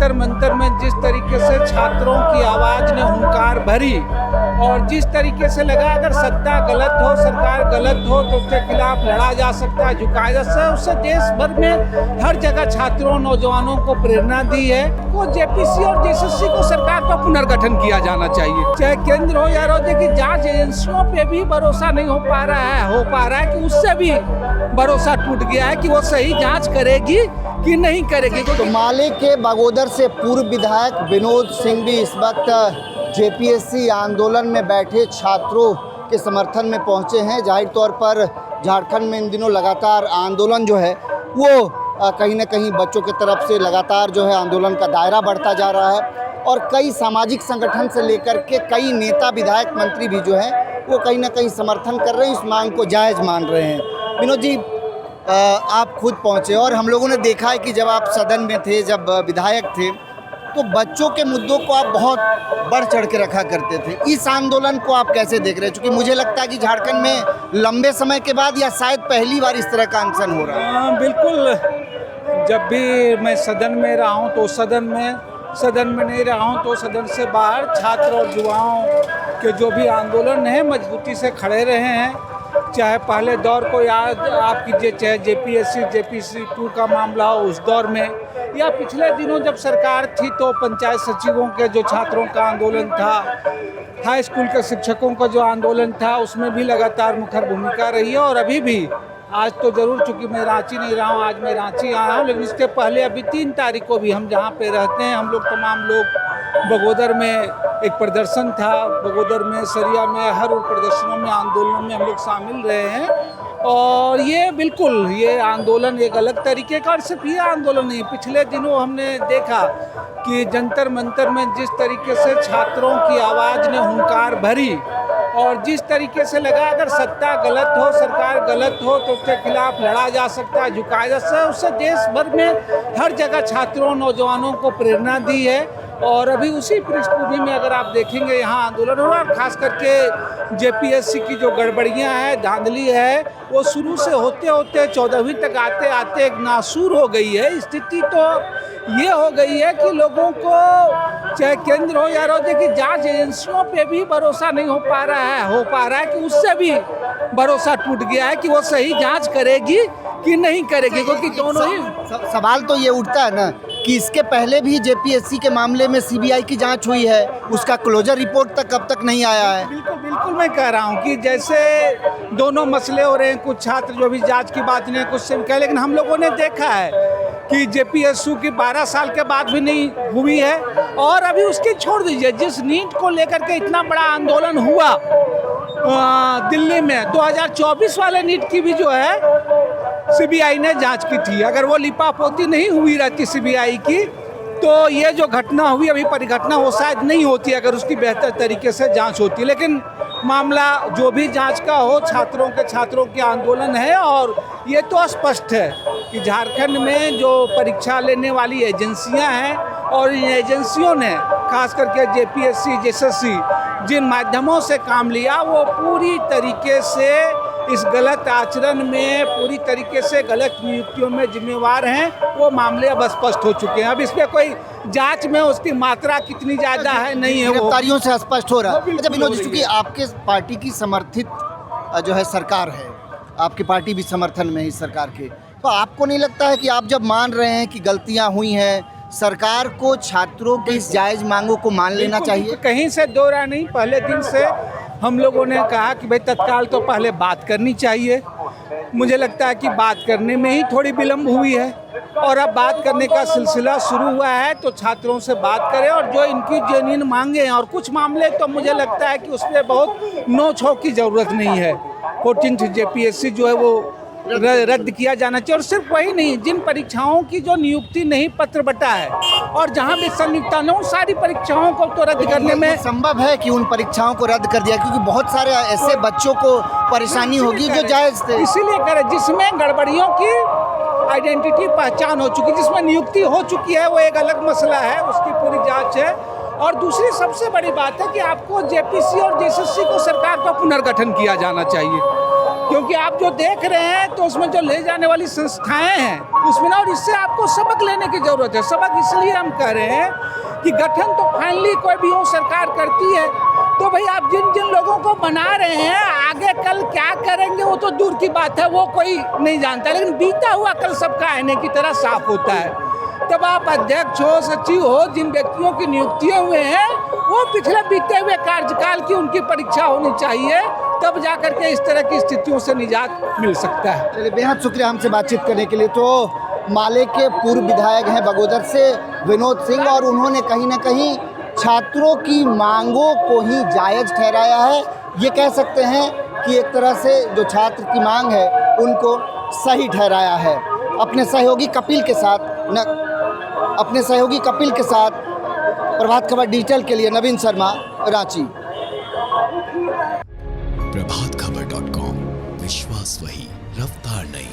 जंतर मंतर में जिस तरीके से छात्रों की आवाज ने हुंकार भरी और जिस तरीके से लगा अगर सत्ता गलत हो, सरकार गलत हो तो उसके खिलाफ लड़ा जा सकता है, झुकाया जा सकता है, उससे देश भर में हर जगह छात्रों नौजवानों को प्रेरणा दी है। को जेपीएससी और जेएसएससी को सरकार का पुनर्गठन किया जाना चाहिए, चाहे केंद्र हो या राज्य की जांच एजेंसियों पे भी भरोसा नहीं हो पा रहा है कि उससे भी भरोसा टूट गया है कि वो सही जांच करेगी कि नहीं करेगी। तो माले के बागोदर से पूर्व विधायक विनोद सिंह भी इस वक्त जेपीएससी आंदोलन में बैठे छात्रों के समर्थन में पहुंचे हैं। जाहिर तौर पर झारखंड में इन दिनों लगातार आंदोलन जो है वो कहीं ना कहीं बच्चों की तरफ से लगातार जो है आंदोलन का दायरा बढ़ता जा रहा है और कई सामाजिक संगठन से लेकर के कई नेता विधायक मंत्री भी जो है वो कहीं ना कहीं समर्थन कर रहे हैं, इस मांग को जायज़ मान रहे हैं। विनोद जी, आप खुद पहुंचे और हम लोगों ने देखा है कि जब आप सदन में थे, जब विधायक थे, तो बच्चों के मुद्दों को आप बहुत बढ़ चढ़ के रखा करते थे। इस आंदोलन को आप कैसे देख रहे हैं? क्योंकि मुझे लगता है कि झारखंड में लंबे समय के बाद या शायद पहली बार इस तरह का अनशन हो रहा है। बिल्कुल, जब भी मैं सदन में रहा हूँ तो सदन में नहीं रहा हूँ तो सदन से बाहर छात्र और युवाओं के जो भी आंदोलन है मजबूती से खड़े रहे हैं। चाहे पहले दौर को याद आप कीजिए, चाहे जेपीएससी 2 का मामला हो उस दौर में, या पिछले दिनों जब सरकार थी तो पंचायत सचिवों के जो छात्रों का आंदोलन था, हाई स्कूल के शिक्षकों का जो आंदोलन था, उसमें भी लगातार मुखर भूमिका रही है। और अभी भी आज तो ज़रूर, चूँकि मैं रांची नहीं रहा हूँ, आज मैं रांची आया हूँ, लेकिन इसके पहले अभी 3 तारीख को भी हम जहाँ पे रहते हैं, हम लोग तमाम लोग बगोदर में एक प्रदर्शन था, बगोदर में, सरिया में, हर प्रदर्शनों में, आंदोलनों में हम लोग शामिल रहे हैं। और ये बिल्कुल ये आंदोलन एक अलग तरीके का, और सिर्फ ये आंदोलन नहीं, पिछले दिनों हमने देखा कि जंतर मंतर में जिस तरीके से छात्रों की आवाज़ ने हुंकार भरी और जिस तरीके से लगा अगर सत्ता गलत हो, सरकार गलत हो तो उसके खिलाफ लड़ा जा सकता है, झुकाया जा सकता है, उससे देश भर में हर जगह छात्रों नौजवानों को प्रेरणा दी है। और अभी उसी पृष्ठभूमि में अगर आप देखेंगे यहाँ आंदोलन हो रहा है, खास करके जेपीएससी की जो गड़बड़ियाँ हैं, धांधली है, वो शुरू से होते होते 14वीं तक आते आते एक नासूर हो गई है। स्थिति तो ये हो गई है कि लोगों को चाहे केंद्र हो या राज्य की जांच एजेंसियों पे भी भरोसा नहीं हो पा रहा है कि उससे भी भरोसा टूट गया है कि वो सही जांच करेगी कि नहीं करेगी। क्योंकि दोनों ही सवाल तो ये उठता है ना कि इसके पहले भी जेपीएससी के मामले में सीबीआई की जांच हुई है, उसका क्लोजर रिपोर्ट तक अब तक नहीं आया है। बिल्कुल मैं कह रहा हूँ कि जैसे दोनों मसले हो रहे हैं, कुछ छात्र जो भी जांच की बात नहीं, कुछ से कह, लेकिन हम लोगों ने देखा है कि जेपीएससी की 12 साल के बाद भी नहीं हुई है। और अभी उसकी छोड़ दीजिए, जिस नीट को लेकर के इतना बड़ा आंदोलन हुआ दिल्ली में, 2024 वाले नीट की भी जो है सीबीआई ने जांच की थी। अगर वो लिपापोती नहीं हुई रहती सीबीआई की तो ये जो घटना हुई अभी परिघटना वो शायद नहीं होती, अगर उसकी बेहतर तरीके से जांच होती। लेकिन मामला जो भी जांच का हो, छात्रों के आंदोलन है। और ये तो स्पष्ट है कि झारखंड में जो परीक्षा लेने वाली एजेंसियां हैं और इन एजेंसियों ने खास करके जेपीएससी जेएसएससी जिन माध्यमों से काम लिया, वो पूरी तरीके से इस गलत आचरण में, पूरी तरीके से गलत नियुक्तियों में जिम्मेवार हैं। वो मामले अब स्पष्ट हो चुके हैं। अब इसमें कोई जांच में उसकी मात्रा कितनी ज़्यादा है नहीं है, गिरफ्तारियों से स्पष्ट हो रहा है। अच्छा विनोद जी, चूँकि आपके पार्टी की समर्थित जो है सरकार है, आपकी पार्टी भी समर्थन में है इस सरकार के, तो आपको नहीं लगता है कि आप जब मान रहे हैं कि गलतियाँ हुई हैं, सरकार को छात्रों की इस जायज़ मांगों को मान लेना चाहिए? कहीं से दो राय नहीं। पहले दिन से हम लोगों ने कहा कि भाई तत्काल तो पहले बात करनी चाहिए। मुझे लगता है कि बात करने में ही थोड़ी विलम्ब हुई है और अब बात करने का सिलसिला शुरू हुआ है, तो छात्रों से बात करें और जो इनकी जेन्युइन मांगे हैं, और कुछ मामले तो मुझे लगता है कि उसमें बहुत नोक-झोंक की ज़रूरत नहीं है। 14th जेपीएससी जो है वो रद्द किया जाना चाहिए। और सिर्फ वही नहीं, जिन परीक्षाओं की जो नियुक्ति नहीं पत्र बटा है और जहां भी संयुक्ता न, उन सारी परीक्षाओं को तो रद्द करने में संभव है कि उन परीक्षाओं को रद्द कर दिया, क्योंकि बहुत सारे ऐसे बच्चों को परेशानी होगी जो जायज़ थे। इसीलिए करें जिसमें गड़बड़ियों की आइडेंटिटी पहचान हो चुकी, जिसमें नियुक्ति हो चुकी है, वो एक अलग मसला है, उसकी पूरी जाँच है। और दूसरी सबसे बड़ी बात है कि आपको जेपीएससी और जेएसएससी को सरकार का पुनर्गठन किया जाना चाहिए। क्योंकि आप जो देख रहे हैं तो उसमें जो ले जाने वाली संस्थाएं हैं उसमें ना, और इससे आपको सबक लेने की ज़रूरत है। सबक इसलिए हम कह रहे हैं कि गठन तो फाइनली कोई भी हो सरकार करती है, तो भाई आप जिन जिन लोगों को बना रहे हैं आगे कल क्या करेंगे वो तो दूर की बात है, वो कोई नहीं जानता, लेकिन बीता हुआ कल सबका आईने की तरह साफ होता है। तब आप अध्यक्ष हो, सचिव हो, जिन व्यक्तियों की नियुक्तियां हुए हैं वो पिछले बीते हुए कार्यकाल की उनकी परीक्षा होनी चाहिए, तब जाकर के इस तरह की स्थितियों से निजात मिल सकता है। चलिए, बेहद शुक्रिया हमसे बातचीत करने के लिए। तो माले के पूर्व विधायक हैं बगोदर से विनोद सिंह, और उन्होंने कहीं ना कहीं छात्रों की मांगों को ही जायज़ ठहराया है। ये कह सकते हैं कि एक तरह से जो छात्र की मांग है उनको सही ठहराया है। अपने सहयोगी कपिल के साथ प्रभात खबर डिजिटल के लिए नवीन शर्मा, रांची। प्रभातखबर.com, विश्वास वही, रफ्तार नहीं।